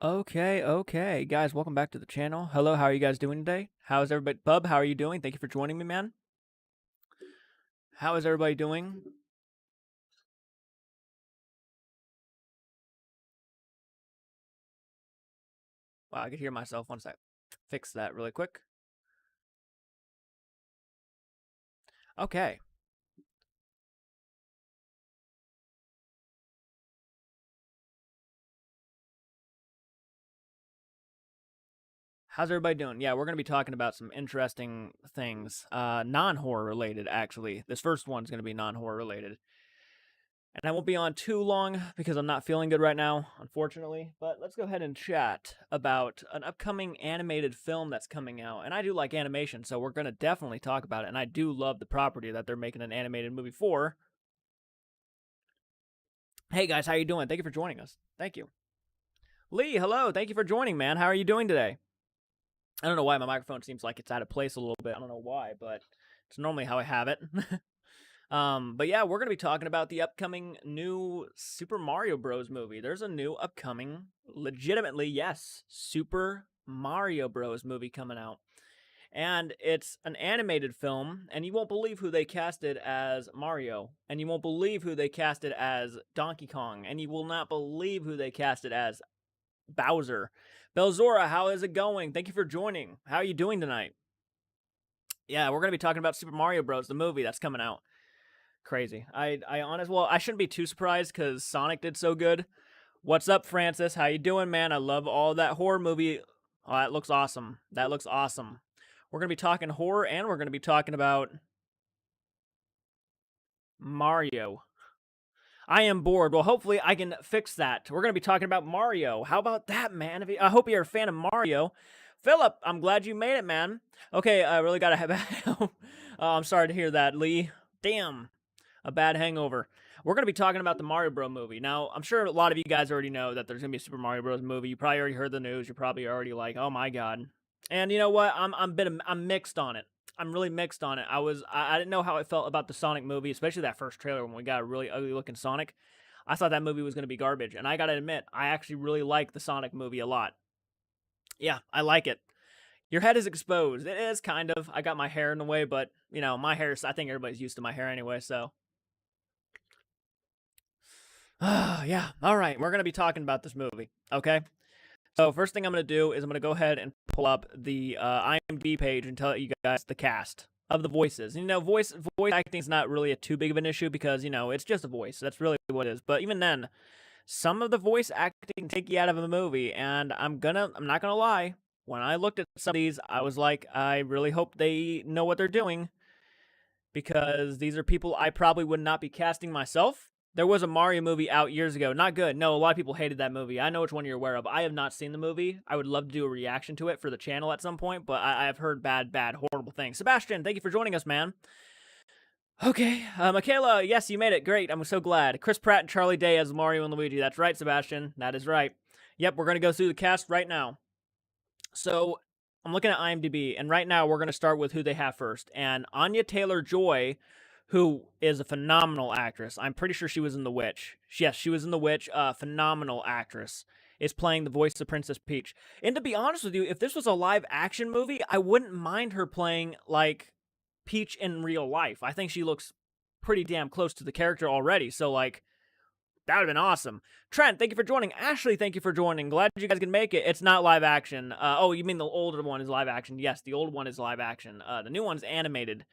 Okay. Guys, welcome back to the channel. Hello, how are you guys doing today? How's everybody? Bub, how are you doing? Thank you for joining me, man. How is everybody doing? Wow, I could hear myself. One sec. Fix that really quick. Okay. How's everybody doing? Yeah, we're going to be talking about some interesting things. Non-horror related, actually. This first one's going to be non-horror related. And I won't be on too long because I'm not feeling good right now, unfortunately. But let's go ahead and chat about an upcoming animated film that's coming out. And I do like animation, so we're going to definitely talk about it. And I do love the property that they're making an animated movie for. Hey guys, how you doing? Thank you for joining us. Thank you. Lee, hello. Thank you for joining, man. How are you doing today? I don't know why my microphone seems like it's out of place a little bit. I don't know why, but it's normally how I have it. But yeah, we're gonna be talking about the upcoming new Super Mario Bros. Movie. There's a new upcoming, legitimately, yes, Super Mario Bros. Movie coming out. And it's an animated film, and you won't believe who they casted as Mario, and you won't believe who they casted as Donkey Kong, and you will not believe who they casted as Bowser. Belzora, how is it going? Thank you for joining. How are you doing tonight? Yeah, we're gonna be talking about Super Mario Bros. The movie that's coming out. Crazy. I shouldn't be too surprised because Sonic did so good. What's up, Francis? How you doing, man? I love all that horror movie. Oh, that looks awesome. That looks awesome. We're gonna be talking horror, and we're gonna be talking about Mario. I am bored. Well, hopefully I can fix that. We're gonna be talking about Mario. How about that, man? I hope you're a fan of Mario. Philip, I'm glad you made it, man. Okay, I really gotta have. I'm sorry to hear that, Lee. Damn. A bad hangover. We're going to be talking about the Mario Bros. Movie. Now, I'm sure a lot of you guys already know that there's going to be a Super Mario Bros. Movie. You probably already heard the news. You're probably already like, "Oh my god." And you know what? I'm mixed on it. I'm really mixed on it. I didn't know how I felt about the Sonic movie, especially that first trailer when we got a really ugly looking Sonic. I thought that movie was going to be garbage, and I got to admit, I actually really like the Sonic movie a lot. Yeah, I like it. Your head is exposed. It is kind of. I got my hair in the way, but you know, my hair. I think everybody's used to my hair anyway, so yeah. All right. We're going to be talking about this movie. Okay. So, first thing I'm going to do is I'm going to go ahead and pull up the IMDb page and tell you guys the cast of the voices. You know, voice acting is not really a too big of an issue because, you know, it's just a voice. That's really what it is. But even then, some of the voice acting can take you out of a movie. And I'm not going to lie. When I looked at some of these, I was like, I really hope they know what they're doing because these are people I probably would not be casting myself. There was a Mario movie out years ago. Not good. No, a lot of people hated that movie. I know which one you're aware of. I have not seen the movie. I would love to do a reaction to it for the channel at some point, but I have heard bad, horrible things. Sebastian, thank you for joining us, man. Okay, Michaela, yes, you made it. Great. I'm so glad. Chris Pratt and Charlie Day as Mario and Luigi. That's right, Sebastian. That is right. Yep, we're going to go through the cast right now. So I'm looking at IMDb, and right now we're going to start with who they have first. And Anya Taylor-Joy, who is a phenomenal actress. I'm pretty sure she was in The Witch. Yes, she was in The Witch. Phenomenal actress. Is playing the voice of Princess Peach. And to be honest with you, if this was a live action movie, I wouldn't mind her playing like Peach in real life. I think she looks pretty damn close to the character already. So like that would have been awesome. Trent, thank you for joining. Ashley, thank you for joining. Glad you guys can make it. It's not live action. Oh, you mean the older one is live action? Yes, the old one is live action. The new one's animated.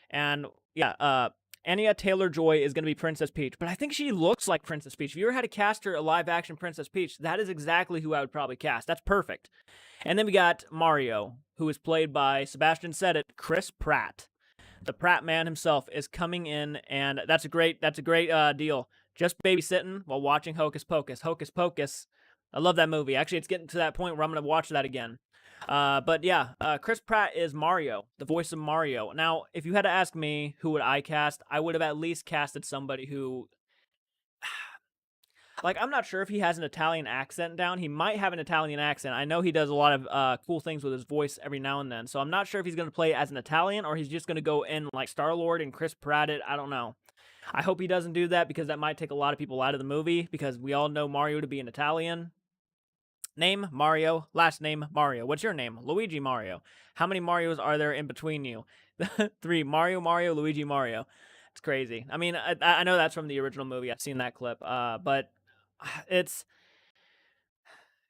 And yeah, Anya Taylor-Joy is going to be Princess Peach. But I think she looks like Princess Peach. If you ever had to cast her a live action Princess Peach, that is exactly who I would probably cast. That's perfect. And then we got Mario, who is played by, Sebastian said it, Chris Pratt. The Pratt man himself is coming in, and that's a great deal. Just babysitting while watching Hocus Pocus. Hocus Pocus. I love that movie. Actually, it's getting to that point where I'm going to watch that again. But yeah, Chris Pratt is Mario, the voice of Mario. Now, if you had to ask me who would I cast, I would have at least casted somebody who, like, I'm not sure if he has an Italian accent down. He might have an Italian accent. I know he does a lot of cool things with his voice every now and then. So I'm not sure if he's going to play as an Italian or he's just going to go in like Star-Lord and Chris Pratt it. I don't know. I hope he doesn't do that because that might take a lot of people out of the movie because we all know Mario to be an Italian. Name Mario, last name Mario. What's your name? Luigi Mario. How many Marios are there in between you? 3. Mario, Luigi Mario. It's crazy. I mean, I know that's from the original movie. I've seen that clip. But it's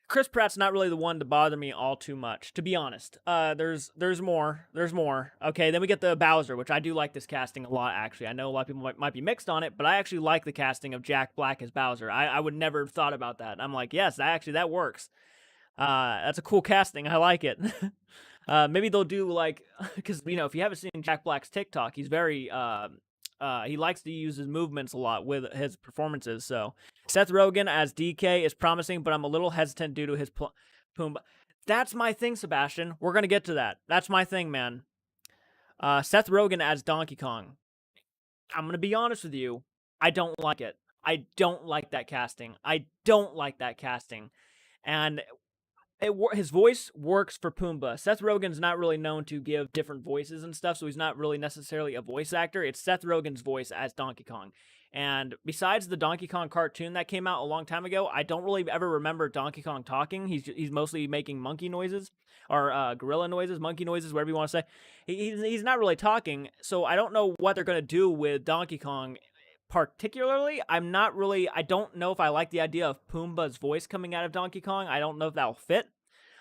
Chris Pratt's not really the one to bother me all too much, to be honest. There's more. There's more. Okay, then we get the Bowser, which I do like this casting a lot, actually. I know a lot of people might be mixed on it, but I actually like the casting of Jack Black as Bowser. I would never have thought about that. I'm like, yes, that works. That's a cool casting. I like it. Maybe they'll do like, because if you haven't seen Jack Black's TikTok, he's very he likes to use his movements a lot with his performances. So Seth Rogen as DK is promising, but I'm a little hesitant due to his Pumbaa. That's my thing, Sebastian. We're gonna get to that. That's my thing, man. Seth Rogen as Donkey Kong. I'm gonna be honest with you. I don't like it. I don't like that casting. And his voice works for Pumbaa. Seth Rogen's not really known to give different voices and stuff, so he's not really necessarily a voice actor. It's Seth Rogen's voice as Donkey Kong. And besides the Donkey Kong cartoon that came out a long time ago, I don't really ever remember Donkey Kong talking. He's mostly making monkey noises, or gorilla noises, monkey noises, whatever you want to say. He's not really talking, so I don't know what they're going to do with Donkey Kong particularly. I don't know if I like the idea of Pumbaa's voice coming out of Donkey Kong. I don't know if that'll fit.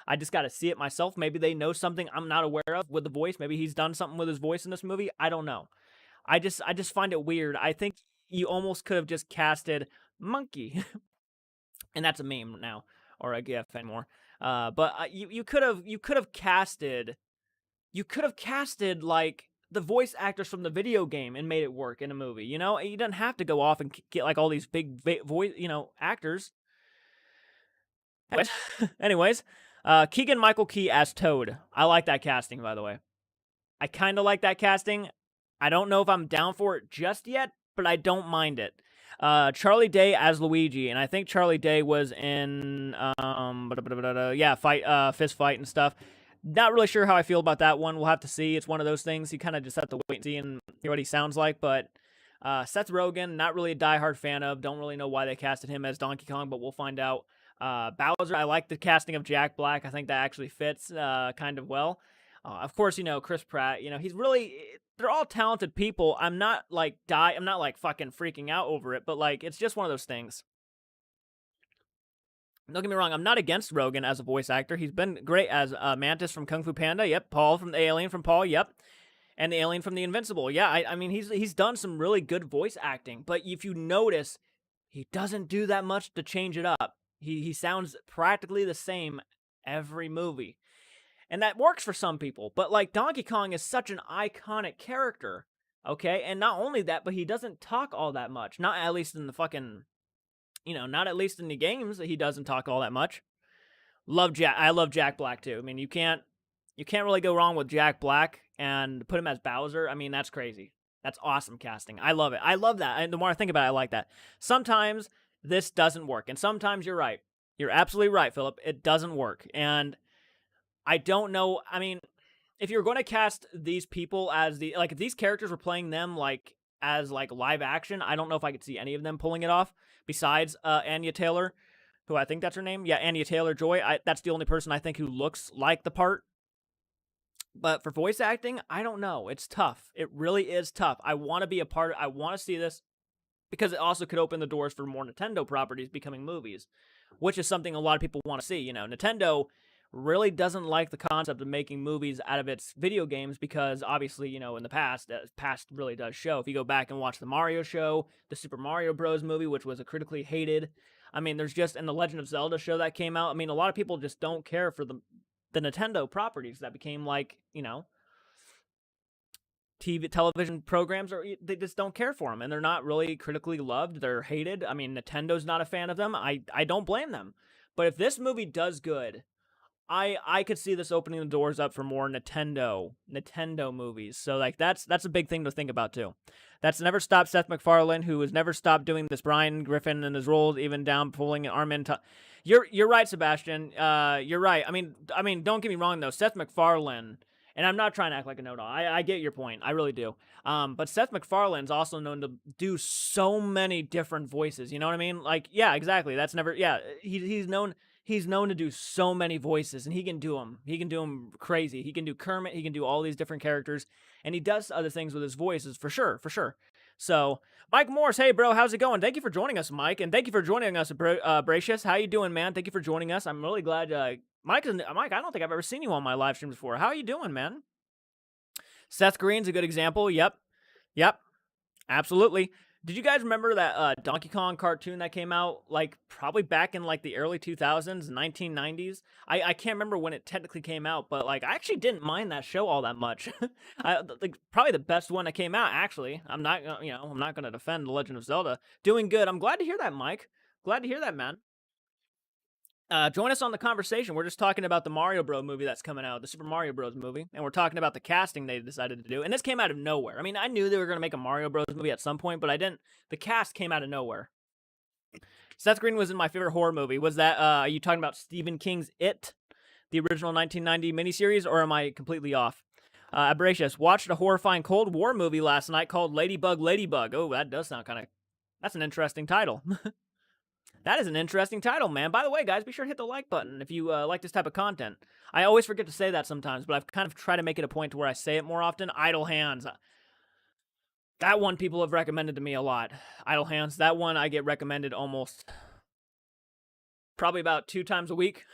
I just got to see it myself. Maybe they know something I'm not aware of with the voice. Maybe he's done something with his voice in this movie. I don't know. I just find it weird. I think you almost could have just casted Monkey. And that's a meme now, or a GIF anymore. But you could have casted like the voice actors from the video game and made it work in a movie. You didn't have to go off and get like all these big voice actors. Anyways, Keegan Michael Key as Toad. I like that casting, by the way. I kind of like that casting. I don't know if I'm down for it just yet, but I don't mind it. Charlie Day as Luigi, and I think Charlie Day was in Fist Fight and stuff. Not really sure how I feel about that one. We'll have to see. It's one of those things you kind of just have to wait and see and hear what he sounds like. But Seth Rogen, not really a diehard fan of. Don't really know why they casted him as Donkey Kong, but we'll find out. Bowser, I like the casting of Jack Black. I think that actually fits kind of well. Of course, Chris Pratt, they're all talented people. I'm not like fucking freaking out over it, but like, it's just one of those things. Don't get me wrong, I'm not against Rogen as a voice actor. He's been great as Mantis from Kung Fu Panda. Yep. Paul from the Alien from Paul. Yep. And the Alien from the Invincible. Yeah, I mean, he's done some really good voice acting, but if you notice, he doesn't do that much to change it up. He sounds practically the same every movie. And that works for some people. But like, Donkey Kong is such an iconic character. Okay? And not only that, but he doesn't talk all that much. Not at least in the fucking, not at least in the games, he doesn't talk all that much. I love Jack Black too. I mean, you can't really go wrong with Jack Black, and put him as Bowser. I mean, that's crazy. That's awesome casting. I love it. I love that. And the more I think about it, I like that. Sometimes this doesn't work, and sometimes you're right. You're absolutely right, Philip. It doesn't work. And I don't know. I mean, if you're going to cast these people as if these characters were playing them as live action, I don't know if I could see any of them pulling it off besides Anya Taylor, who I think that's her name. Yeah, Anya Taylor-Joy. That's the only person I think who looks like the part. But for voice acting, I don't know. It's tough. It really is tough. I want to be a part of I want to see this because it also could open the doors for more Nintendo properties becoming movies, which is something a lot of people want to see. Nintendo really doesn't like the concept of making movies out of its video games because obviously, in the past really does show. If you go back and watch the Mario show, the Super Mario Bros. Movie, which was a critically hated, I mean, there's just, and the Legend of Zelda show that came out, I mean, a lot of people just don't care for the Nintendo properties that became television programs, or they just don't care for them, and they're not really critically loved. They're hated. I mean, Nintendo's not a fan of them. I don't blame them. But if this movie does good, I could see this opening the doors up for more Nintendo movies. So that's a big thing to think about too. That's never stopped Seth MacFarlane, who has never stopped doing this Brian Griffin and his roles, even down pulling an arm in. You're right, Sebastian. You're right. I mean, don't get me wrong though. Seth MacFarlane, and I'm not trying to act like a know-it-all. I get your point. I really do. But Seth MacFarlane's also known to do so many different voices. You know what I mean? Yeah, exactly. That's never. Yeah, he's known. he's known to do so many voices, and he can do them. He can do them crazy. He can do Kermit. He can do all these different characters, and he does other things with his voices for sure, for sure. So, Mike Morse, hey bro, how's it going? Thank you for joining us, Mike, and thank you for joining us, Bracious. How you doing, man? Thank you for joining us. I'm really glad. Mike, I don't think I've ever seen you on my live streams before. How are you doing, man? Seth Green's a good example. Yep, absolutely. Did you guys remember that Donkey Kong cartoon that came out like probably back in like the early 2000s, 1990s? I can't remember when it technically came out, but like I actually didn't mind that show all that much. Like probably the best one that came out. Actually, I'm not I'm not gonna defend The Legend of Zelda. Doing good. I'm glad to hear that, Mike. Glad to hear that, man. Join us on the conversation. We're just talking about the Mario Bros. Movie that's coming out, the Super Mario Bros. Movie, and we're talking about the casting they decided to do. And this came out of nowhere. I mean, I knew they were going to make a Mario Bros. Movie at some point, but I didn't. The cast came out of nowhere. Seth Green was in my favorite horror movie. Was that, are you talking about Stephen King's It, the original 1990 miniseries, or am I completely off? Abracious, watched a horrifying Cold War movie last night called Ladybug, Ladybug. Oh, that does sound kind of, that's an interesting title. That is an interesting title, man. By the way, guys, be sure to hit the like button if you like this type of content. I always forget to say that sometimes, but I've kind of tried to make it a point to where I say it more often. Idle Hands. That one people have recommended to me a lot. Idle Hands. That one I get recommended almost probably about 2 times a week.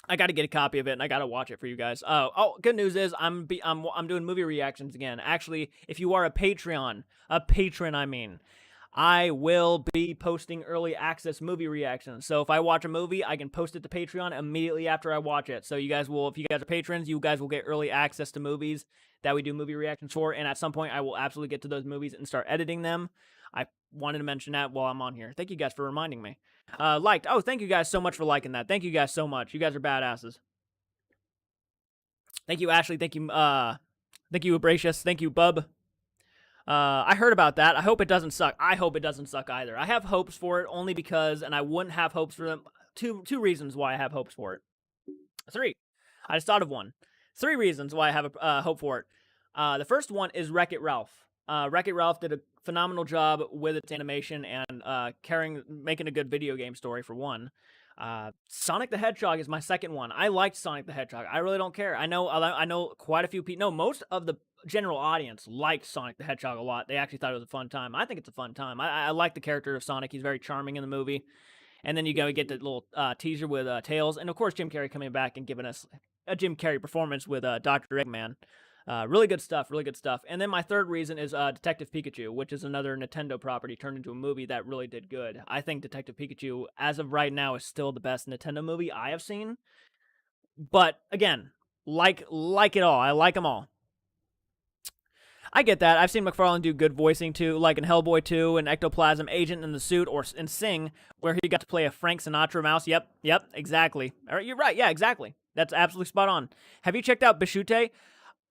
I got to get a copy of it and I got to watch it for you guys. Oh, good news is I'm doing movie reactions again. Actually, if you are a patron, I mean, I will be posting early access movie reactions. So if I watch a movie, I can post it to Patreon immediately after I watch it. So you guys will, if you guys are patrons, you guys will get early access to movies that we do movie reactions for. And at some point, I will absolutely get to those movies and start editing them. I wanted to mention that while I'm on here. Thank you guys for reminding me. Liked. Oh, thank you guys so much for liking that. Thank you guys so much. You guys are badasses. Thank you, Ashley. Thank you, Abracious. Thank you, Bub. I heard about that. I hope it doesn't suck. I hope it doesn't suck either. I have hopes for it only because, and I wouldn't have hopes for them. Two reasons why I have hopes for it. 3. I just thought of one. 3 reasons why I have a hope for it. The first one is Wreck-It Ralph. Wreck-It Ralph did a phenomenal job with its animation and making a good video game story for one. Sonic the Hedgehog is my second one. I liked Sonic the Hedgehog. I really don't care. I know quite a few people. No, most of the general audience liked Sonic the Hedgehog a lot. They actually thought it was a fun time. I think it's a fun time. I like the character of Sonic. He's very charming in the movie. And then you get the little teaser with Tails, and of course Jim Carrey coming back and giving us a Jim Carrey performance with Dr. Eggman. Really good stuff, really good stuff. And then my third reason is Detective Pikachu, which is another Nintendo property turned into a movie that really did good. I think Detective Pikachu, as of right now, is still the best Nintendo movie I have seen. But again, like it all. I like them all. I get that. I've seen McFarlane do good voicing too, like in Hellboy 2 and Ectoplasm, Agent in the Suit, or in Sing, where he got to play a Frank Sinatra mouse. Yep, exactly. All right, you're right. Yeah, exactly. That's absolutely spot on. Have you checked out Bishute?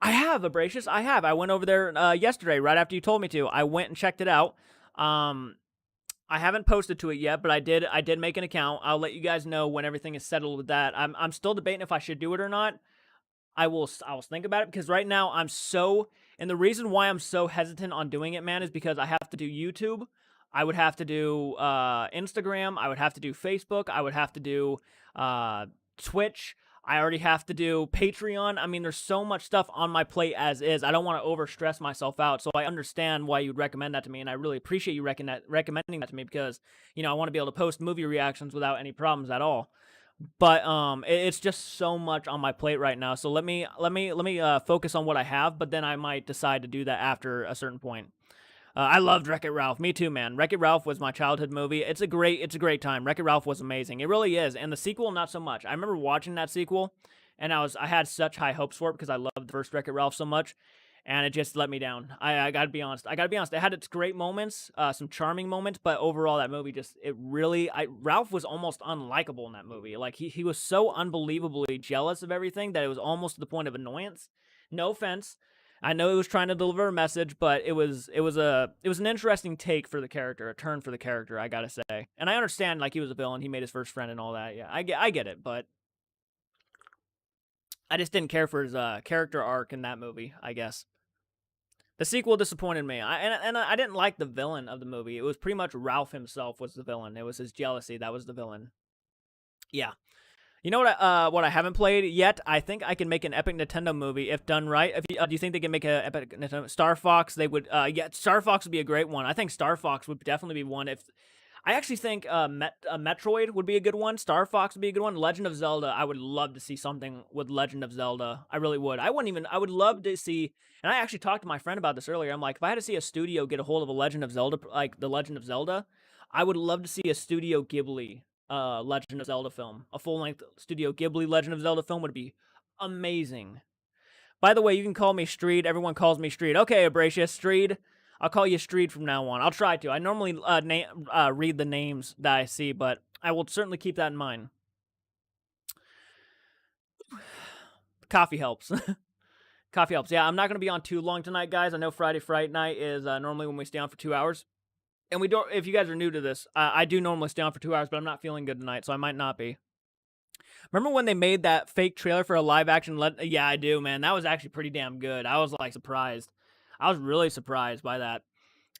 I have, Abracious. I have. I went over there yesterday, right after you told me to. I went and checked it out. I haven't posted to it yet, but I did make an account. I'll let you guys know when everything is settled with that. I'm still debating if I should do it or not. I will think about it because right now and the reason why I'm so hesitant on doing it, man, is because I have to do YouTube. I would have to do Instagram. I would have to do Facebook. I would have to do Twitch. I already have to do Patreon. I mean, there's so much stuff on my plate as is. I don't want to overstress myself out. So I understand why you'd recommend that to me, and I really appreciate you recommending that to me because, I want to be able to post movie reactions without any problems at all. But it's just so much on my plate right now. So let me focus on what I have, but then I might decide to do that after a certain point. I loved Wreck-It Ralph. Me too, man. Wreck-It Ralph was my childhood movie. It's a great time. Wreck-It Ralph was amazing. It really is. And the sequel, not so much. I remember watching that sequel, and I had such high hopes for it because I loved the first Wreck-It Ralph so much, and it just let me down. I gotta be honest. It had its great moments, some charming moments, but overall that movie Ralph was almost unlikable in that movie. Like he was so unbelievably jealous of everything that it was almost to the point of annoyance. No offense. I know it was trying to deliver a message, but it was an interesting take for the character, a turn for the character, I gotta say. And I understand, like, he was a villain, he made his first friend and all that. Yeah, I get it, but I just didn't care for his character arc in that movie, I guess. The sequel disappointed me. I didn't like the villain of the movie. It was pretty much Ralph himself was the villain. It was his jealousy that was the villain. Yeah. You know what I haven't played yet? I think I can make an epic Nintendo movie if done right. If you, do you think they can make an epic Nintendo Star Fox? They would. Yeah, Star Fox would be a great one. I think Star Fox would definitely be one. If I actually think Metroid would be a good one. Star Fox would be a good one. Legend of Zelda, I would love to see something with Legend of Zelda. I really would. I wouldn't even. I would love to see. And I actually talked to my friend about this earlier. I'm like, if I had to see a studio get a hold of a Legend of Zelda, like the Legend of Zelda, I would love to see a Studio Ghibli Legend of Zelda film. A full-length Studio Ghibli Legend of Zelda film would be amazing. By the way, you can call me Streed. Everyone calls me Streed. Okay, Abrasius, Streed. I'll call you Streed from now on. I'll try to. I normally read the names that I see, but I will certainly keep that in mind. Coffee helps. Coffee helps. Yeah, I'm not going to be on too long tonight, guys. I know Friday Fright Night is normally when we stay on for 2 hours. And we don't. If you guys are new to this, I do normally stay on for 2 hours, but I'm not feeling good tonight, so I might not be. Remember when they made that fake trailer for a live action? Yeah, I do, man. That was actually pretty damn good. I was like surprised. I was really surprised by that.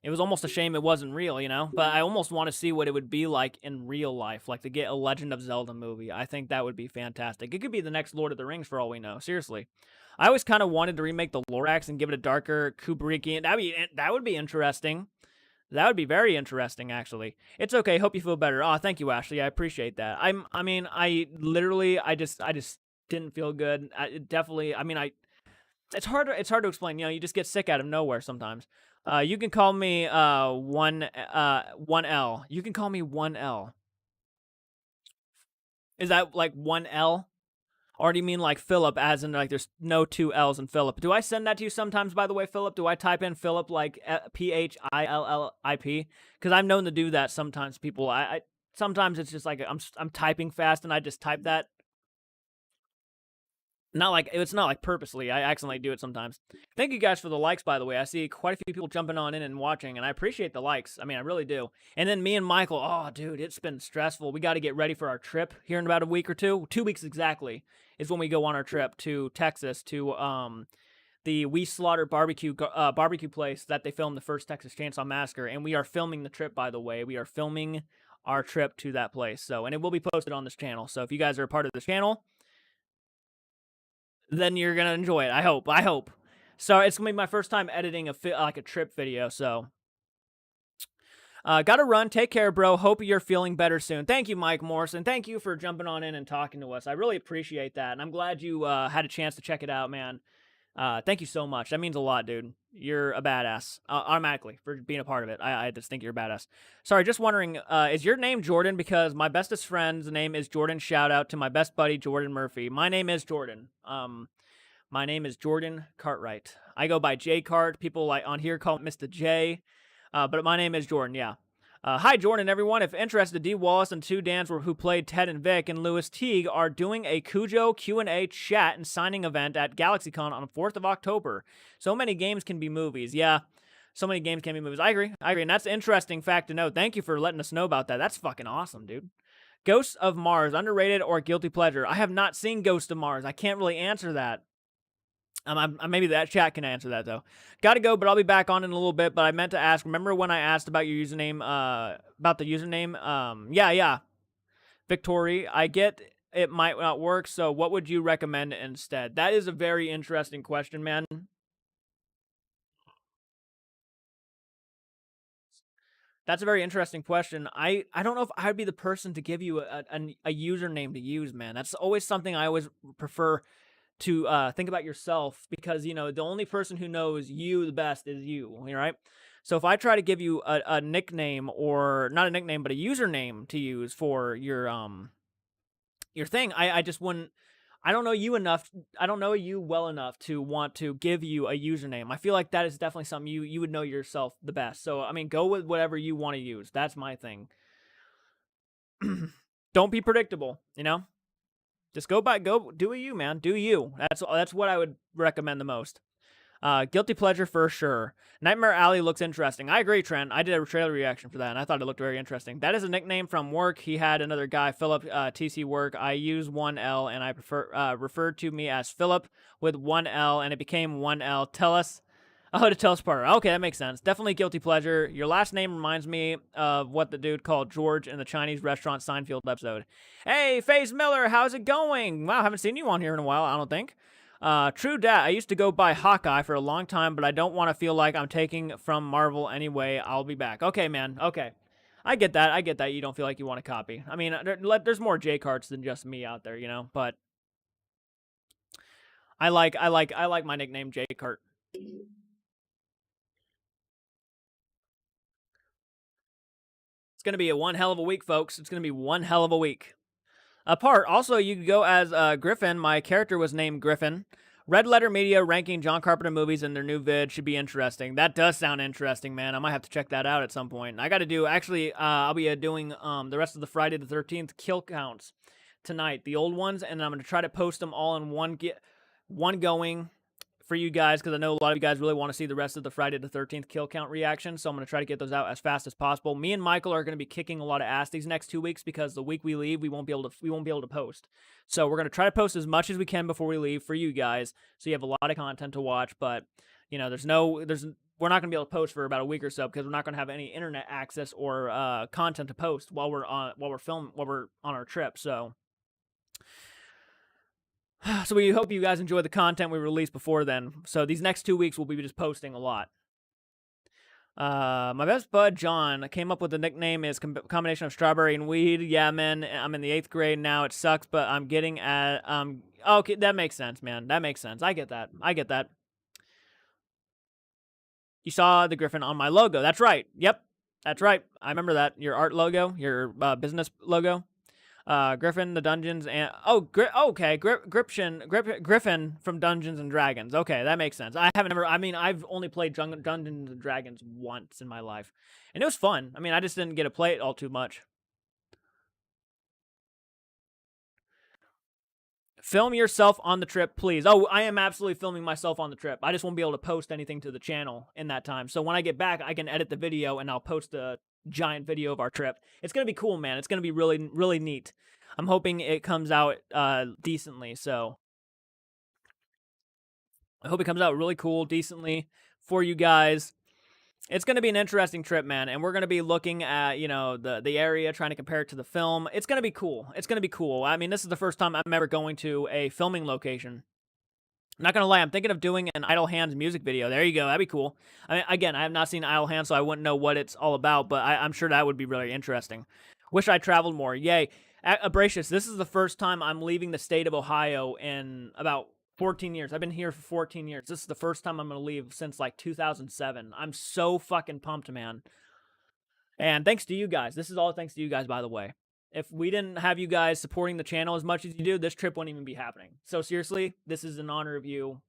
It was almost a shame it wasn't real, you know? But I almost want to see what it would be like in real life, like to get a Legend of Zelda movie. I think that would be fantastic. It could be the next Lord of the Rings for all we know. Seriously. I always kind of wanted to remake the Lorax and give it a darker Kubrickian. That would be interesting. That would be very interesting, actually. It's okay. Hope you feel better. Oh, thank you, Ashley. I appreciate that. I just didn't feel good. It's hard to explain. You know, you just get sick out of nowhere sometimes. You can call me 1L. You can call me 1L. Is that like 1L? Or do you mean like Philip, as in like there's no 2 L's in Philip? Do I send that to you sometimes, by the way, Philip? Do I type in Philip like Phillip? Because I've known to do that sometimes. People, sometimes it's just like I'm typing fast and I just type that. It's not like purposely. I accidentally do it sometimes. Thank you guys for the likes, by the way. I see quite a few people jumping on in and watching, and I appreciate the likes. I mean, I really do. And then me and Michael, oh, dude, it's been stressful. We got to get ready for our trip here in about a week or two. 2 weeks exactly is when we go on our trip to Texas to the We Slaughter barbecue place that they filmed the first Texas Chainsaw Massacre. And we are filming the trip, by the way. We are filming our trip to that place. So, and it will be posted on this channel. So if you guys are a part of this channel, then you're gonna enjoy it. I hope. So it's gonna be my first time editing a trip video. So, gotta run. Take care, bro. Hope you're feeling better soon. Thank you, Mike Morrison. Thank you for jumping on in and talking to us. I really appreciate that, and I'm glad you had a chance to check it out, man. Thank you so much. That means a lot, dude. You're a badass automatically for being a part of it. I just think you're a badass. Sorry, just wondering, is your name Jordan? Because my bestest friend's name is Jordan. Shout out to my best buddy, Jordan Murphy. My name is Jordan. My name is Jordan Cartwright. I go by JCART. People like on here call it Mr. J, but my name is Jordan, yeah. Hi, Jordan, everyone. If interested, D. Wallace and 2 Dans who played Ted and Vic and Louis Teague are doing a Cujo Q&A chat and signing event at GalaxyCon on the 4th of October. So many games can be movies. Yeah, so many games can be movies. I agree. And that's an interesting fact to know. Thank you for letting us know about that. That's fucking awesome, dude. Ghosts of Mars, underrated or guilty pleasure? I have not seen Ghosts of Mars. I can't really answer that. Maybe that chat can answer that, though. Gotta go, but I'll be back on in a little bit. But I meant to ask, remember when I asked about your username, about the username? Yeah. Victory, I get it might not work, so what would you recommend instead? That is a very interesting question, man. That's a very interesting question. I don't know if I'd be the person to give you a username to use, man. That's always something I always prefer to think about yourself, because, you know, the only person who knows you the best is you, right? So if I try to give you a nickname, or not a nickname, but a username to use for your thing, I just wouldn't. I don't know you enough. I don't know you well enough to want to give you a username. I feel like that is definitely something you would know yourself the best. So I mean, go with whatever you want to use. That's my thing. Don't be predictable, you know? Just go do you, man. Do you. That's what I would recommend the most. Guilty pleasure for sure. Nightmare Alley looks interesting. I agree, Trent. I did a trailer reaction for that, and I thought it looked very interesting. That is a nickname from work. He had another guy, Philip, TC work. I use 1L, and I referred to me as Philip with 1L, and it became 1L. Tell us. Oh, to tell Sparta. Okay, that makes sense. Definitely guilty pleasure. Your last name reminds me of what the dude called George in the Chinese restaurant Seinfeld episode. Hey, FaZe Miller, how's it going? Wow, haven't seen you on here in a while, I don't think. True dat, I used to go by Hawkeye for a long time, but I don't want to feel like I'm taking from Marvel anyway. I'll be back. Okay, man. Okay. I get that. I get that you don't feel like you want to copy. I mean, there's more JCARTS than just me out there, you know, but I like my nickname JCart. It's going to be a one hell of a week, folks. It's going to be one hell of a week. Apart, also, you could go as Griffin. My character was named Griffin. Red Letter Media ranking John Carpenter movies in their new vid should be interesting. That does sound interesting, man. I might have to check that out at some point. I got to do, actually, I'll be doing the rest of the Friday the 13th kill counts tonight, the old ones, and I'm going to try to post them all in one going for you guys, because I know a lot of you guys really want to see the rest of the Friday the 13th kill count reaction, so I'm going to try to get those out as fast as possible. Me and Michael are going to be kicking a lot of ass these next 2 weeks, because the week we leave, we won't be able to post. So we're going to try to post as much as we can before we leave for you guys, so you have a lot of content to watch. But you know, we're not going to be able to post for about a week or so, because we're not going to have any internet access or content to post while we're on our trip. So we hope you guys enjoy the content we release before then. So these next 2 weeks we'll be just posting a lot. My best bud John came up with the nickname is combination of strawberry and weed. Yeah, man, I'm in the 8th grade now. It sucks, but I'm getting at okay, that makes sense, man. That makes sense. I get that. You saw the griffin on my logo. That's right. Yep, that's right. I remember that. Your art logo, your business logo. Griffin, the Dungeons, and Griffin from Dungeons and Dragons. Okay, that makes sense. I've only played Dungeons and Dragons once in my life, and it was fun. I mean, I just didn't get to play it all too much. Film yourself on the trip, please. Oh, I am absolutely filming myself on the trip. I just won't be able to post anything to the channel in that time. So when I get back, I can edit the video and I'll post a giant video of our trip. It's going to be cool, man. It's going to be really, really neat. I'm hoping it comes out decently. So I hope it comes out really cool, decently for you guys. It's going to be an interesting trip, man, and we're going to be looking at, you know, the area, trying to compare it to the film. It's going to be cool. It's going to be cool. I mean, this is the first time I'm ever going to a filming location. I'm not going to lie, I'm thinking of doing an Idle Hands music video. There you go. That'd be cool. I mean, again, I have not seen Idle Hands, so I wouldn't know what it's all about, but I'm sure that would be really interesting. Wish I traveled more. Yay. Abracious, this is the first time I'm leaving the state of Ohio in about 14 years. I've been here for 14 years. This is the first time I'm going to leave since like 2007. I'm so fucking pumped, man. And thanks to you guys. This is all thanks to you guys, by the way. If we didn't have you guys supporting the channel as much as you do, this trip wouldn't even be happening. So seriously, this is in honor of you.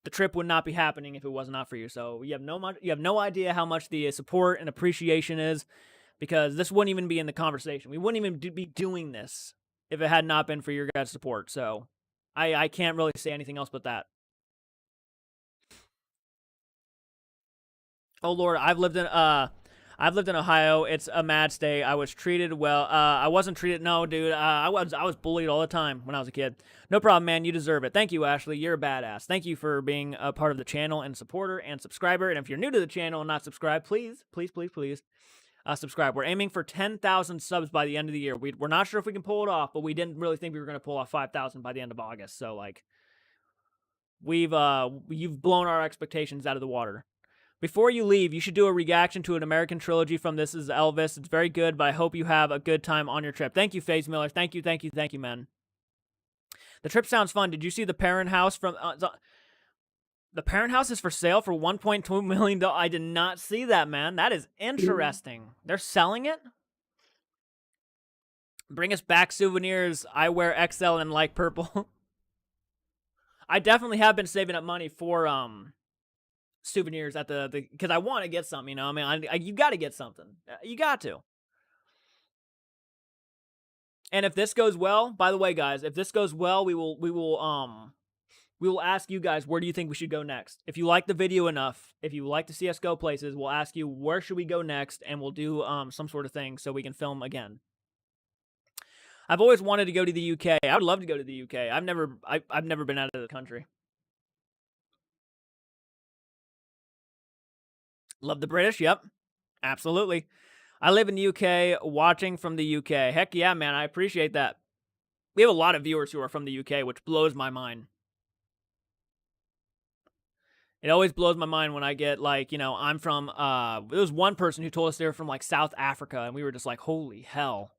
The trip would not be happening if it was not for you. So you have no idea how much the support and appreciation is, because this wouldn't even be in the conversation. We wouldn't even be doing this if it had not been for your guys' support. So I can't really say anything else but that. Oh Lord, I've lived in Ohio. It's a mad state. I was treated well. I wasn't treated. No, dude. I was bullied all the time when I was a kid. No problem, man. You deserve it. Thank you, Ashley. You're a badass. Thank you for being a part of the channel and supporter and subscriber. And if you're new to the channel and not subscribed, please subscribe. We're aiming for 10,000 subs by the end of the year. We're not sure if we can pull it off, but we didn't really think we were going to pull off 5,000 by the end of August. So like, you've blown our expectations out of the water. Before you leave, you should do a reaction to an American trilogy from This Is Elvis. It's very good, but I hope you have a good time on your trip. Thank you, FaZe Miller. Thank you, man. The trip sounds fun. Did you see the Parent House from... the Parent House is for sale for $1.2 million. I did not see that, man. That is interesting. They're selling it? Bring us back souvenirs. I wear XL and like purple. I definitely have been saving up money for... souvenirs at the because I want to get something, you know. I mean, you got to get something. You got to. And if this goes well, by the way, guys, if this goes well, we will ask you guys, where do you think we should go next? If you like the video enough, if you like to see us go places, we'll ask you, where should we go next, and we'll do some sort of thing so we can film again. I've always wanted to go to the UK. I would love to go to the UK. I've never been out of the country. Love the British. Yep, absolutely. I live in the UK, watching from the UK. Heck yeah, man. I appreciate that. We have a lot of viewers who are from the UK, which blows my mind. It always blows my mind when I get like, I'm from there was one person who told us they were from like South Africa, and we were just like, holy hell.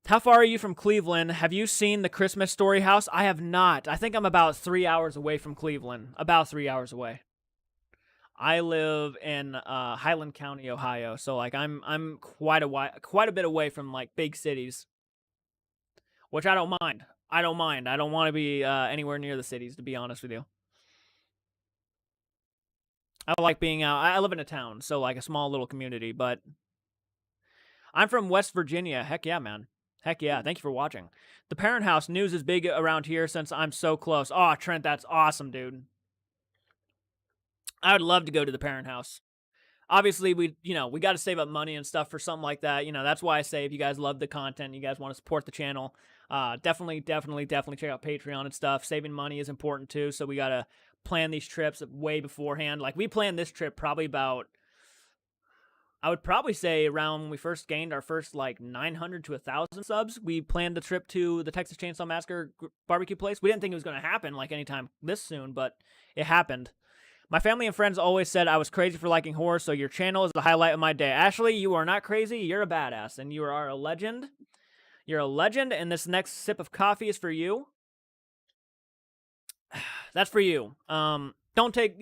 How far are you from Cleveland? Have you seen the Christmas Story house? I have not. I think I'm about 3 hours away from Cleveland. About 3 hours away. I live in Highland County, Ohio, so like I'm quite a bit away from like big cities, which I don't mind. I don't mind. I don't want to be anywhere near the cities, to be honest with you. I like being out. I live in a town, so like a small little community, but I'm from West Virginia. Heck yeah, man. Heck yeah. Thank you for watching. The Parent House news is big around here since I'm so close. Oh, Trent, that's awesome, dude. I would love to go to the Parent House. Obviously, we got to save up money and stuff for something like that. That's why I say if you guys love the content, you guys want to support the channel, definitely check out Patreon and stuff. Saving money is important too, so we got to plan these trips way beforehand. Like we planned this trip probably about, I would probably say around when we first gained our first like 900 to 1,000 subs, we planned the trip to the Texas Chainsaw Massacre barbecue place. We didn't think it was going to happen like anytime this soon, but it happened. My family and friends always said I was crazy for liking horror, so your channel is the highlight of my day. Ashley, you are not crazy. You're a badass, and you are a legend. You're a legend, and this next sip of coffee is for you. That's for you. Don't take,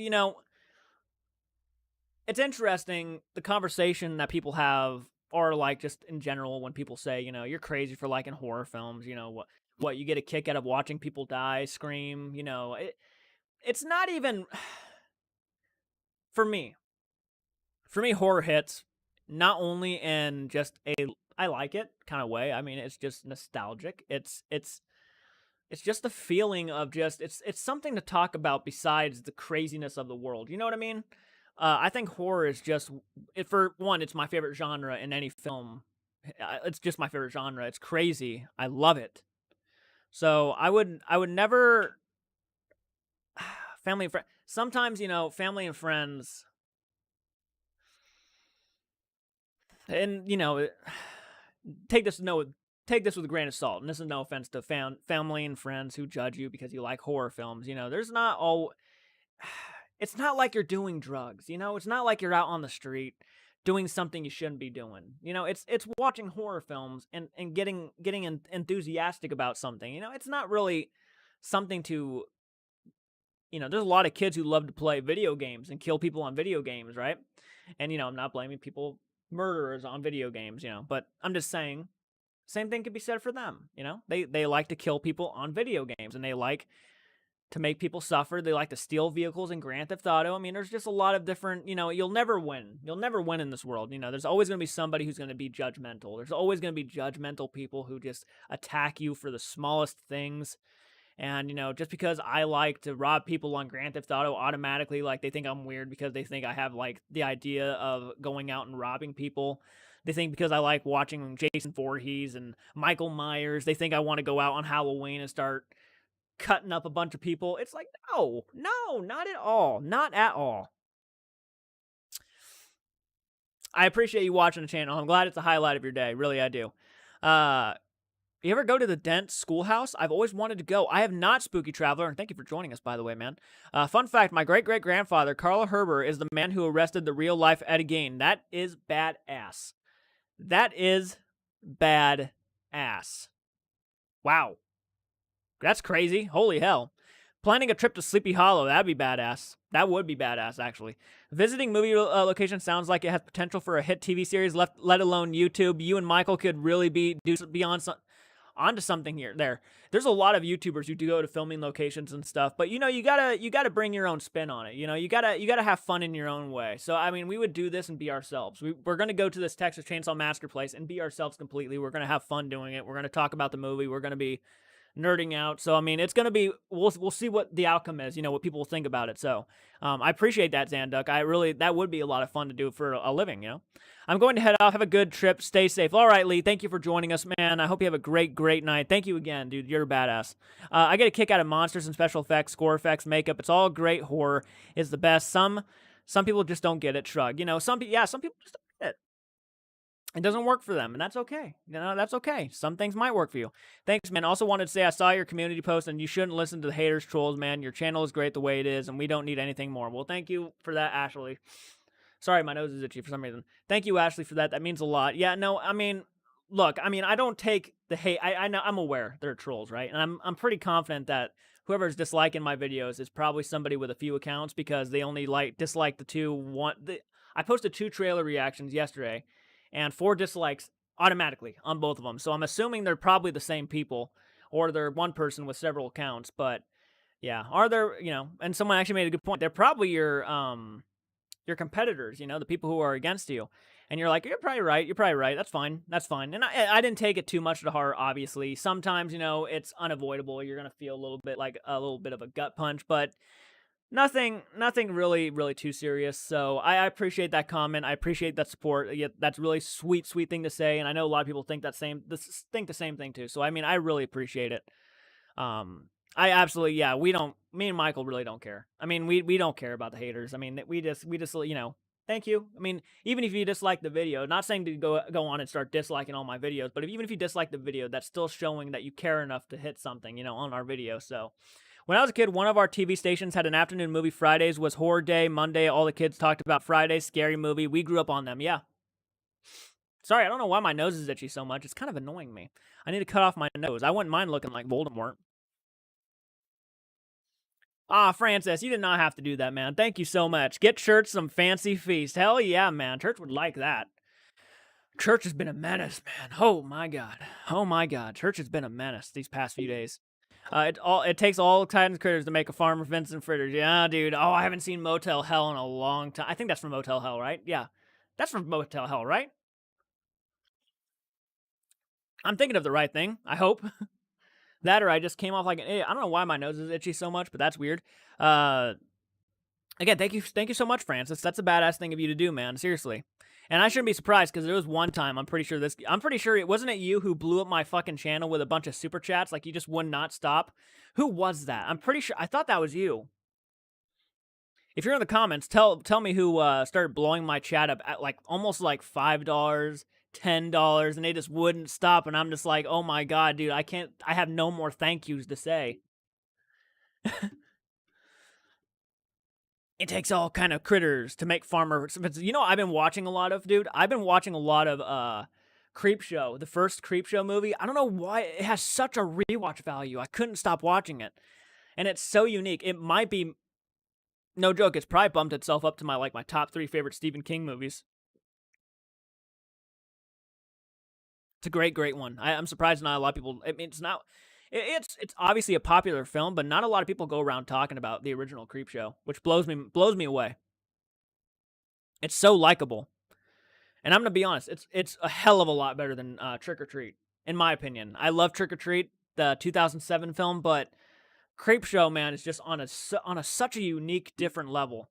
it's interesting, the conversation that people have, or like just in general when people say, you're crazy for liking horror films, what you get a kick out of watching people die, scream, it's not even... For me, horror hits not only in just a I like it kind of way. I mean, it's just nostalgic. It's just the feeling of just it's something to talk about besides the craziness of the world. You know what I mean? I think horror is just for one, it's my favorite genre in any film. It's just my favorite genre. It's crazy. I love it. So I would never family and friends. Sometimes family and friends. And take this with a grain of salt. And this is no offense to family and friends who judge you because you like horror films. There's not all. It's not like you're doing drugs. It's not like you're out on the street doing something you shouldn't be doing. It's watching horror films and getting enthusiastic about something. It's not really something to. There's a lot of kids who love to play video games and kill people on video games, right? And I'm not blaming people, murderers on video games, but I'm just saying, same thing could be said for them. They like to kill people on video games, and they like to make people suffer. They like to steal vehicles in Grand Theft Auto. I mean, there's just a lot of different, you'll never win. You'll never win in this world. There's always going to be somebody who's going to be judgmental. There's always going to be judgmental people who just attack you for the smallest things. And, just because I like to rob people on Grand Theft Auto, automatically, like, they think I'm weird because they think I have, like, the idea of going out and robbing people. They think because I like watching Jason Voorhees and Michael Myers, they think I want to go out on Halloween and start cutting up a bunch of people. It's like, no, not at all. Not at all. I appreciate you watching the channel. I'm glad it's a highlight of your day. Really, I do. You ever go to the Dent Schoolhouse? I've always wanted to go. I have not, Spooky Traveler, and thank you for joining us, by the way, man. Fun fact, my great-great-grandfather, Carl Herber, is the man who arrested the real-life Eddie Gein. That is badass. That is badass. Wow. That's crazy. Holy hell. Planning a trip to Sleepy Hollow, that'd be badass. That would be badass, actually. Visiting movie location sounds like it has potential for a hit TV series, let alone YouTube. You and Michael could really be onto something here. There's a lot of YouTubers who do go to filming locations and stuff, but you gotta bring your own spin on it. You gotta have fun in your own way. So I mean, we would do this and be ourselves. We're gonna go to this Texas Chainsaw Massacre place and be ourselves completely. We're gonna have fun doing it. We're gonna talk about the movie. We're gonna be nerding out. So I mean, it's gonna be, we'll see what the outcome is, what people think about it. So I appreciate that, Zanduck. That would be a lot of fun to do for a living. I'm going to head off. Have a good trip. Stay safe. All right, Lee, thank you for joining us, man. I hope you have a great night. Thank you again, dude. You're a badass. I get a kick out of monsters and special effects, score effects, makeup. It's all great. Horror is the best. Some Some people just don't get it. Shrug. You know, some people just don't get it. It doesn't work for them, and that's okay. You know, that's okay. Some things might work for you. Thanks, man. Also wanted to say I saw your community post, and you shouldn't listen to the haters, trolls, man. Your channel is great the way it is, and we don't need anything more. Well, thank you for that, Ashley. Sorry, my nose is itchy for some reason. Thank you, Ashley, for that. That means a lot. Yeah, no, I mean, look, I mean, I don't take the hate. I know I'm aware they're trolls, right? And I'm pretty confident that whoever's disliking my videos is probably somebody with a few accounts because they only dislike the two one. I posted 2 trailer reactions yesterday, and 4 dislikes automatically on both of them. So I'm assuming they're probably the same people, or they're one person with several accounts. But yeah, are there, you know? And someone actually made a good point. They're probably your competitors, you know, the people who are against you. And you're like, you're probably right. You're probably right. That's fine. That's fine. And I didn't take it too much to heart, obviously. Sometimes, you know, it's unavoidable. You're going to feel a little bit like a little bit of a gut punch, but nothing really too serious. So I appreciate that comment. I appreciate that support. Yeah, that's really sweet thing to say. And I know a lot of people think the same thing too. So I mean, I really appreciate it. I absolutely, yeah, me and Michael really don't care. I mean, we don't care about the haters. I mean, we just, you know, thank you. I mean, even if you dislike the video, not saying to go on and start disliking all my videos, but even if you dislike the video, that's still showing that you care enough to hit something, you know, on our video. So when I was a kid, one of our TV stations had an afternoon movie. Fridays was horror day. Monday, all the kids talked about Fridays, scary movie. We grew up on them, yeah. Sorry, I don't know why my nose is itchy so much. It's kind of annoying me. I need to cut off my nose. I wouldn't mind looking like Voldemort. Ah, Francis, you did not have to do that, man. Thank you so much. Get Church some fancy feast. Hell yeah, man. Church would like that. Church has been a menace, man. Oh my god. Oh my god. Church has been a menace these past few days. It takes all Titan's critters to make a Farmer Vincent Fritters. Yeah, dude. Oh, I haven't seen Motel Hell in a long time. I think that's from Motel Hell, right? Yeah. That's from Motel Hell, right? I'm thinking of the right thing. I hope. That or I just came off like an idiot. I don't know why my nose is itchy so much, but that's weird. Again, thank you so much, Francis. That's a badass thing of you to do, man. Seriously. And I shouldn't be surprised because there was one time I'm pretty sure it wasn't it you who blew up my fucking channel with a bunch of super chats, like you just would not stop. Who was that? I'm pretty sure I thought that was you. If you're in the comments, tell me who started blowing my chat up at like almost like $5, $10, and they just wouldn't stop. And I'm just like, oh my god, dude, I have no more thank yous to say. It takes all kind of critters to make Farmer. You know, I've been watching a lot of Creepshow, the first Creepshow movie. I don't know why it has such a rewatch value. I couldn't stop watching it, and it's so unique. It might be, no joke, it's probably bumped itself up to my top 3 favorite Stephen King movies. It's a great one. I'm surprised not a lot of people. I mean, it's obviously a popular film, but not a lot of people go around talking about the original Creepshow, which blows me away. It's so likable, and I'm gonna be honest, it's a hell of a lot better than Trick or Treat, in my opinion. I love Trick or Treat, the 2007 film, but Creepshow, man, is just on such a unique, different level.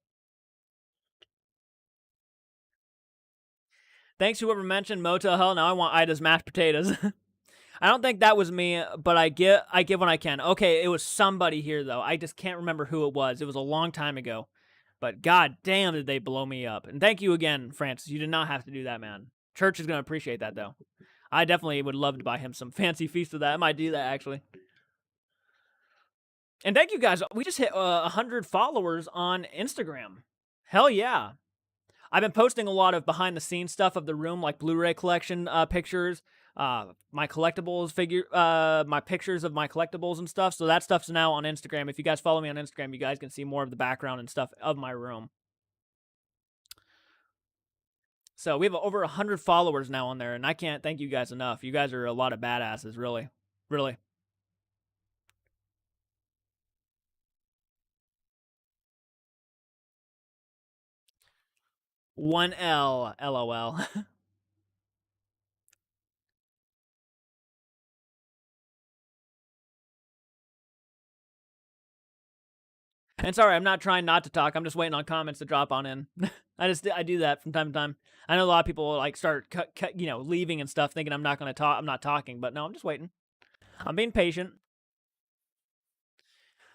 Thanks whoever mentioned Motel Hell. Now I want Ida's mashed potatoes. I don't think that was me, but I give when I can. Okay, it was somebody here though. I just can't remember who it was. It was a long time ago. But god damn did they blow me up. And thank you again, Francis. You did not have to do that, man. Church is going to appreciate that though. I definitely would love to buy him some fancy feast of that. I might do that actually. And thank you guys. We just hit 100 followers on Instagram. Hell yeah. I've been posting a lot of behind the scenes stuff of the room, like Blu-ray collection pictures, my collectibles my pictures of my collectibles and stuff. So that stuff's now on Instagram. If you guys follow me on Instagram, you guys can see more of the background and stuff of my room. So we have over 100 followers now on there, and I can't thank you guys enough. You guys are a lot of badasses, really. Really. One L, LOL. And sorry, I'm not trying not to talk. I'm just waiting on comments to drop on in. I do that from time to time. I know a lot of people like start leaving and stuff, thinking I'm not going to talk. I'm not talking, but no, I'm just waiting. I'm being patient.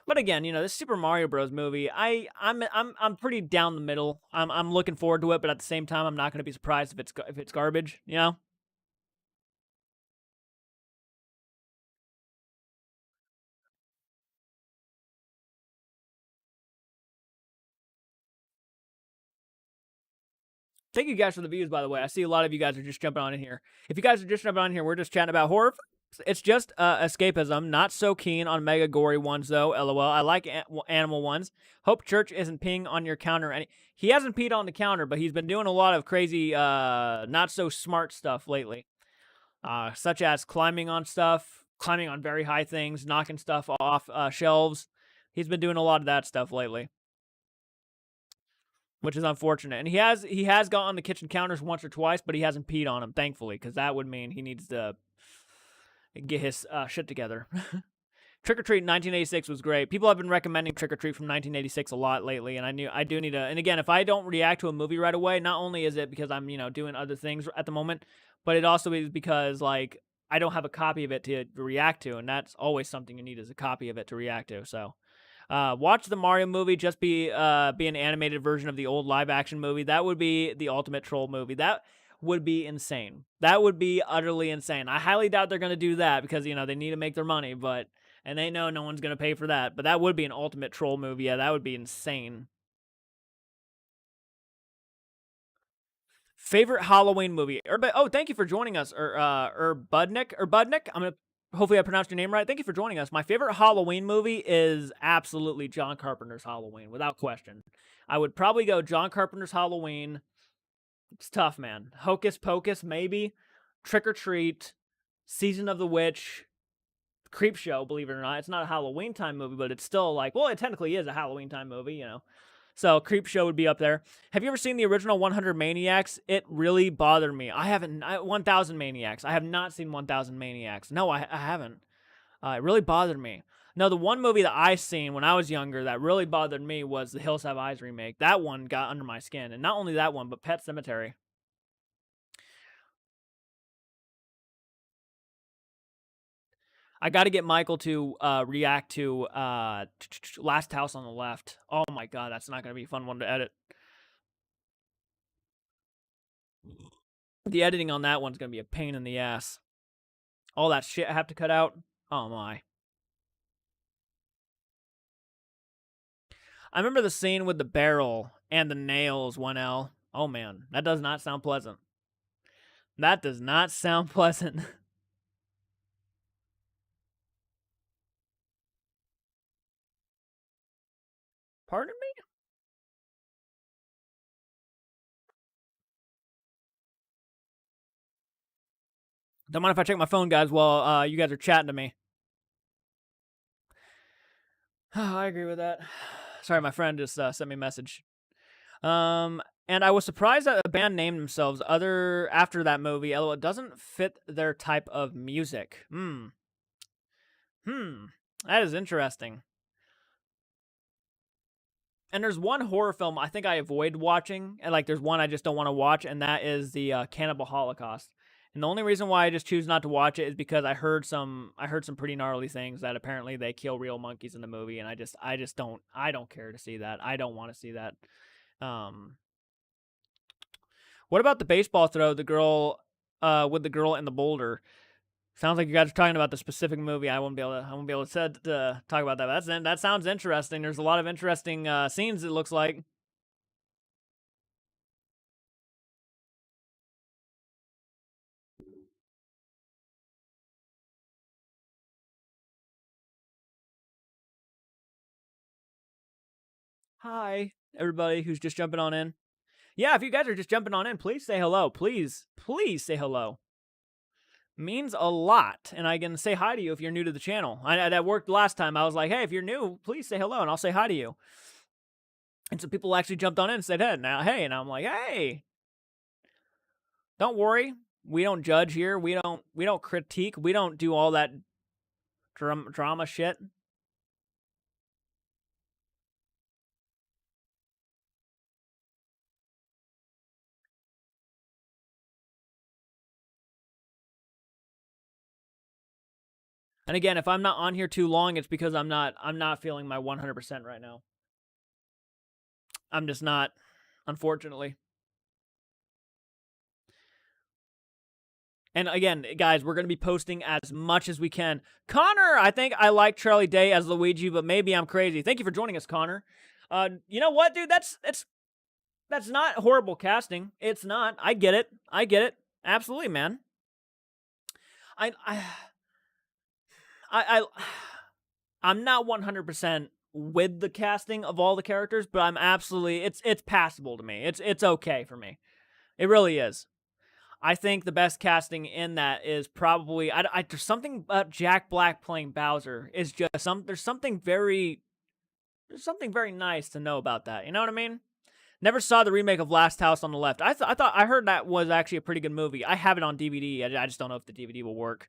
But again, this Super Mario Bros. Movie, I'm pretty down the middle. I'm looking forward to it, but at the same time, I'm not going to be surprised if it's garbage. Thank you guys for the views, by the way. I see a lot of you guys are just jumping on in here. If you guys are just jumping on here, we're just chatting about horror. It's just escapism. Not so keen on mega gory ones, though. LOL. I like animal ones. Hope Church isn't peeing on your counter. He hasn't peed on the counter, but he's been doing a lot of crazy, not so smart stuff lately, such as climbing on stuff, climbing on very high things, knocking stuff off shelves. He's been doing a lot of that stuff lately, which is unfortunate. And he has got on the kitchen counters once or twice, but he hasn't peed on them, thankfully, because that would mean he needs to get his shit together. Trick or Treat 1986 was great. People have been recommending Trick or Treat from 1986 a lot lately, and I do need to. And again, if I don't react to a movie right away, not only is it because I'm doing other things at the moment, but it also is because like I don't have a copy of it to react to, and that's always something you need is a copy of it to react to. So. Watch the Mario movie. Just be an animated version of the old live action movie. That would be the ultimate troll movie. That would be insane. That would be utterly insane. I highly doubt they're gonna do that because they need to make their money, and they know no one's gonna pay for that. But that would be an ultimate troll movie. Yeah, that would be insane. Favorite Halloween movie? Oh, thank you for joining us, Budnick. I'm gonna hopefully I pronounced your name right. Thank you for joining us. My favorite Halloween movie is absolutely John Carpenter's Halloween, without question. I would probably go John Carpenter's Halloween. It's tough, man. Hocus Pocus, maybe. Trick or Treat, Season of the Witch, Creep Show. Believe it or not, it's not a Halloween time movie, but it's still like, well, it technically is a Halloween time movie. So Creep Show would be up there. Have you ever seen the original 100 Maniacs? It really bothered me. I haven't. 1000 Maniacs. I have not seen 1000 Maniacs. No, I haven't. It really bothered me. No, the one movie that I seen when I was younger that really bothered me was the Hills Have Eyes remake. That one got under my skin, and not only that one, but Pet Cemetery. I got to get Michael to react to Last House on the Left. Oh my god, that's not gonna be a fun one to edit. The editing on that one's gonna be a pain in the ass. All that shit I have to cut out. Oh my. I remember the scene with the barrel and the nails, 1L. Oh man, that does not sound pleasant. That does not sound pleasant. Pardon me? Don't mind if I check my phone, guys, while you guys are chatting to me. I agree with that. Sorry, my friend just sent me a message. And I was surprised that the band named themselves after that movie. Although it doesn't fit their type of music. That is interesting. And there's one horror film I think I avoid watching, and like there's one I just don't want to watch, and that is the Cannibal Holocaust. And the only reason why I just choose not to watch it is because I heard some pretty gnarly things that apparently they kill real monkeys in the movie, and I don't care to see that. I don't want to see that. Um, what about the baseball throw? The girl, with the girl in the boulder. Sounds like you guys are talking about the specific movie. I won't be able to talk about that. That sounds interesting. There's a lot of interesting scenes. It looks like. Hi, everybody who's just jumping on in. Yeah, if you guys are just jumping on in, please say hello. Please say hello. Means a lot, and I can say hi to you if you're new to the channel. That worked last time. I was like, hey, if you're new, please say hello, and I'll say hi to you. And some people actually jumped on in and said, hey, and I'm like, hey, don't worry. We don't judge here. We don't critique. We don't do all that drama shit. And again, if I'm not on here too long, it's because I'm not feeling my 100% right now. I'm just not, unfortunately. And again, guys, we're going to be posting as much as we can. Connor, I think I like Charlie Day as Luigi, but maybe I'm crazy. Thank you for joining us, Connor. You know what, dude? That's not horrible casting. It's not. I get it. I get it. Absolutely, man. I I I I'm not 100% with the casting of all the characters, but I'm absolutely it's passable to me. It's okay for me. It really is. I think the best casting in that is probably there's something about Jack Black playing Bowser is just there's something very nice to know about that. You know what I mean? Never saw the remake of Last House on the Left. I heard that was actually a pretty good movie. I have it on DVD. I just don't know if the DVD will work.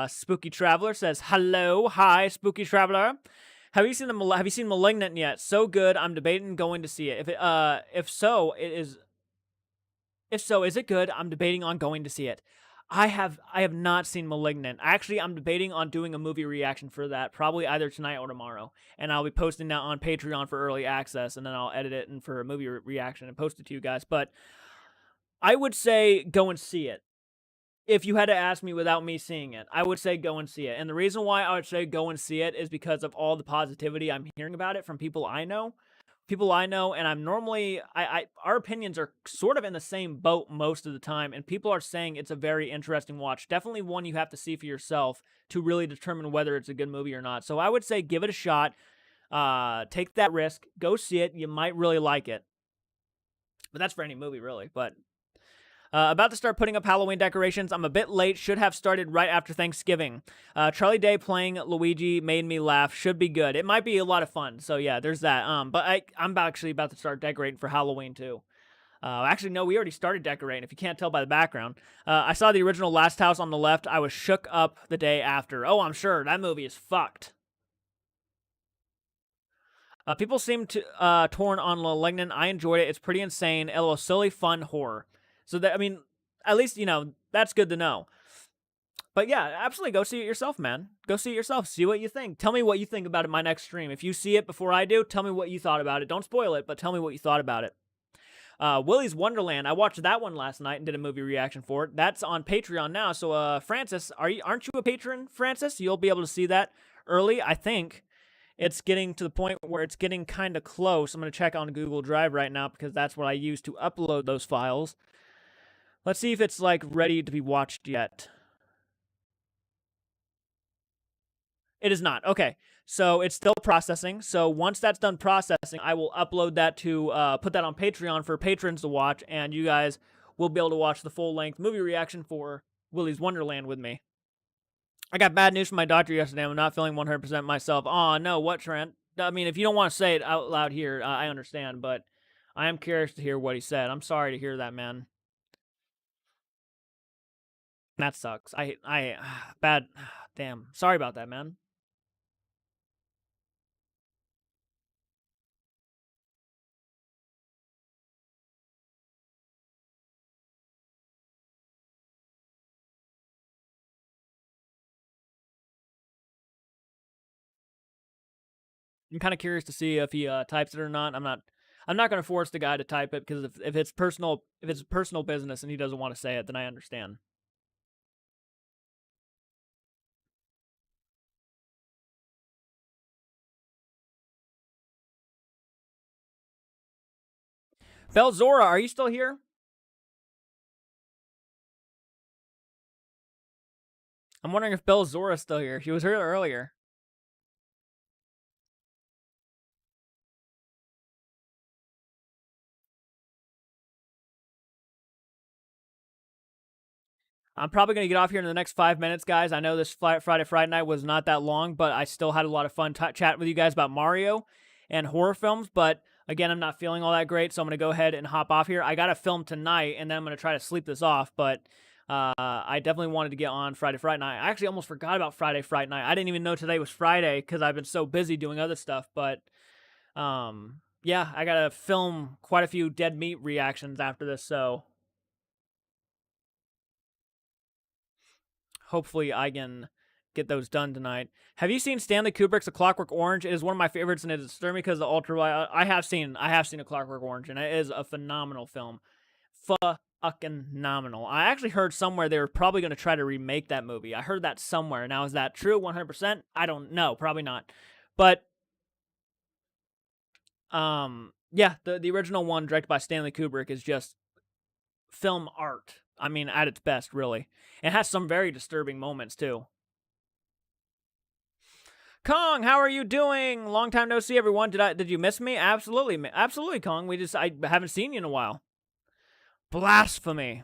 Spooky Traveler says hello, hi, Spooky Traveler. Have you seen Malignant yet? So good. I'm debating going to see it. If so, is it good? I'm debating on going to see it. I have not seen Malignant. Actually, I'm debating on doing a movie reaction for that, probably either tonight or tomorrow. And I'll be posting that on Patreon for early access, and then I'll edit it and for a movie reaction and post it to you guys. But I would say go and see it. If you had to ask me without me seeing it, I would say go and see it. And the reason why I would say go and see it is because of all the positivity I'm hearing about it from people I know. And I'm normally our opinions are sort of in the same boat most of the time, and people are saying it's a very interesting watch. Definitely one you have to see for yourself to really determine whether it's a good movie or not. So I would say give it a shot. Take that risk. Go see it. You might really like it. But that's for any movie, really. But about to start putting up Halloween decorations. I'm a bit late. Should have started right after Thanksgiving. Charlie Day playing Luigi made me laugh. Should be good. It might be a lot of fun. So yeah, there's that. But I'm actually about to start decorating for Halloween too. Actually, no, we already started decorating, if you can't tell by the background. I saw the original Last House on the Left. I was shook up the day after. Oh, I'm sure. That movie is fucked. People seem to torn on *Malignant*. I enjoyed it. It's pretty insane. A little silly, fun horror. So that, I mean, at least that's good to know. But yeah, absolutely, go see it yourself, man. Go see it yourself. See what you think. Tell me what you think about it in my next stream. If you see it before I do, tell me what you thought about it. Don't spoil it, but tell me what you thought about it. Willy's Wonderland. I watched that one last night and did a movie reaction for it. That's on Patreon now. So, Francis, aren't you a patron, Francis? You'll be able to see that early, I think. It's getting to the point where it's getting kind of close. I'm going to check on Google Drive right now because that's what I use to upload those files. Let's see if it's ready to be watched yet. It is not. Okay. So it's still processing. So once that's done processing, I will upload that to put that on Patreon for patrons to watch, and you guys will be able to watch the full-length movie reaction for Willy's Wonderland with me. I got bad news from my doctor yesterday. I'm not feeling 100% myself. Aw, no, what, Trent? I mean, if you don't want to say it out loud here, I understand, but I am curious to hear what he said. I'm sorry to hear that, man. That sucks. Bad. Damn. Sorry about that, man. I'm kind of curious to see if he types it or not. I'm not going to force the guy to type it because if it's personal business and he doesn't want to say it, then I understand. Belzora, are you still here? I'm wondering if Belzora's still here. She was here earlier. I'm probably going to get off here in the next 5 minutes, guys. I know this Friday night was not that long, but I still had a lot of fun chatting with you guys about Mario and horror films. But again, I'm not feeling all that great, so I'm going to go ahead and hop off here. I got to film tonight, and then I'm going to try to sleep this off. But I definitely wanted to get on Friday Night. I actually almost forgot about Fright Night. I didn't even know today was Friday because I've been so busy doing other stuff. But yeah, I got to film quite a few Dead Meat reactions after this, so hopefully I can get those done tonight. Have you seen Stanley Kubrick's A Clockwork Orange? It is one of my favorites, and it is disturbing because of the ultraviolet. I have seen A Clockwork Orange, and it is a phenomenal film. Fucking phenomenal. I actually heard somewhere they were probably going to try to remake that movie. I heard that somewhere. Now, is that true 100%? I don't know. Probably not. But yeah, the original one directed by Stanley Kubrick is just film art. I mean, at its best, really. It has some very disturbing moments too. Kong, how are you doing? Long time no see, everyone. Did you miss me? Absolutely, absolutely, Kong. I haven't seen you in a while. Blasphemy.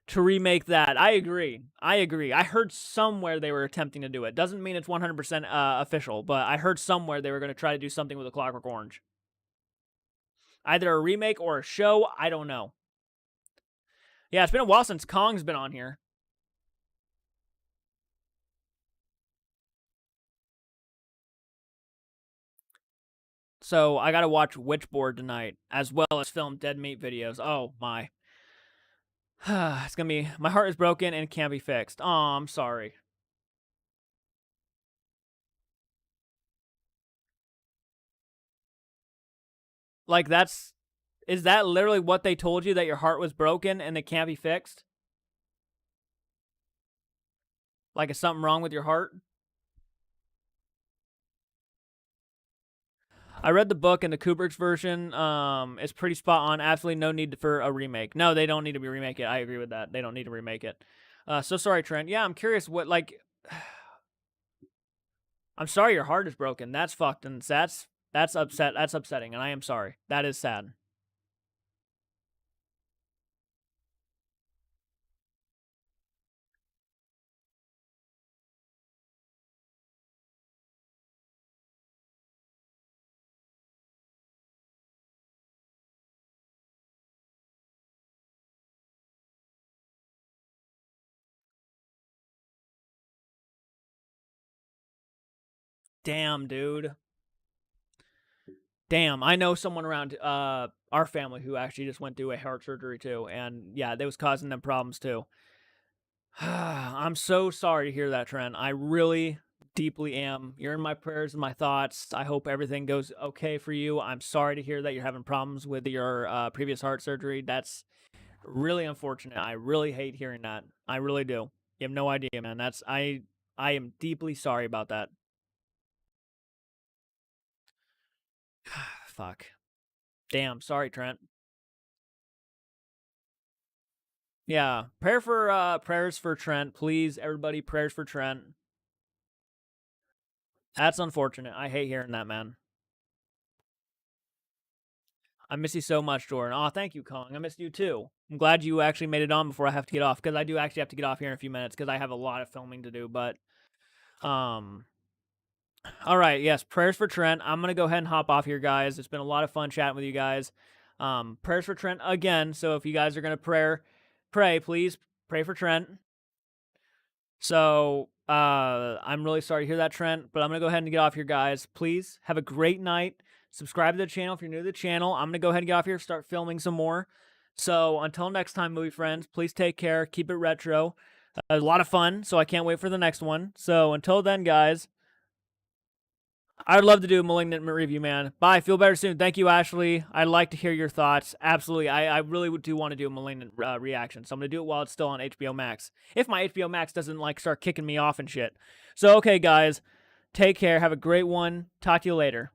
To remake that, I agree. I heard somewhere they were attempting to do it. Doesn't mean it's 100% official, but I heard somewhere they were going to try to do something with A Clockwork Orange. Either a remake or a show, I don't know. Yeah, it's been a while since Kong's been on here. So I gotta watch Witchboard tonight, as well as film Dead Meat videos. Oh my. It's gonna be, my heart is broken and can't be fixed. Oh, I'm sorry. Like is that literally what they told you, that your heart was broken and it can't be fixed? Like, is something wrong with your heart? I read the book, and the Kubrick's version is pretty spot on. Absolutely no need for a remake. No, they don't need to remake it. I agree with that. They don't need to remake it. So sorry, Trent. Yeah, I'm curious what, like... I'm sorry your heart is broken. That's fucked, and that's upsetting, and I am sorry. That is sad. Damn, dude. Damn, I know someone around our family who actually just went through a heart surgery too, and yeah, that was causing them problems too. I'm so sorry to hear that, Trent. I really deeply am. You're in my prayers and my thoughts. I hope everything goes okay for you. I'm sorry to hear that you're having problems with your previous heart surgery. That's really unfortunate. I really hate hearing that. I really do. You have no idea, man. I am deeply sorry about that. Fuck. Damn, sorry, Trent. Yeah, prayers for Trent, please, everybody. Prayers for Trent. That's unfortunate. I hate hearing that, man. I miss you so much, Jordan. Oh, thank you, Kong. I missed you too. I'm glad you actually made it on before I have to get off, because I do actually have to get off here in a few minutes because I have a lot of filming to do. But, all right, yes, prayers for Trent. I'm gonna go ahead and hop off here, guys. It's been a lot of fun chatting with you guys. Prayers for Trent again. So if you guys are gonna pray, please pray for Trent. So, I'm really sorry to hear that, Trent, but I'm gonna go ahead and get off here, guys. Please have a great night. Subscribe to the channel if you're new to the channel. I'm gonna go ahead and get off here, start filming some more. So until next time, movie friends, please take care. Keep it retro. A lot of fun, so I can't wait for the next one. So until then, guys, I'd love to do a Malignant review, man. Bye. Feel better soon. Thank you, Ashley. I'd like to hear your thoughts. Absolutely. I really do want to do a Malignant reaction, so I'm going to do it while it's still on HBO Max. If my HBO Max doesn't, like, start kicking me off and shit. So, okay, guys. Take care. Have a great one. Talk to you later.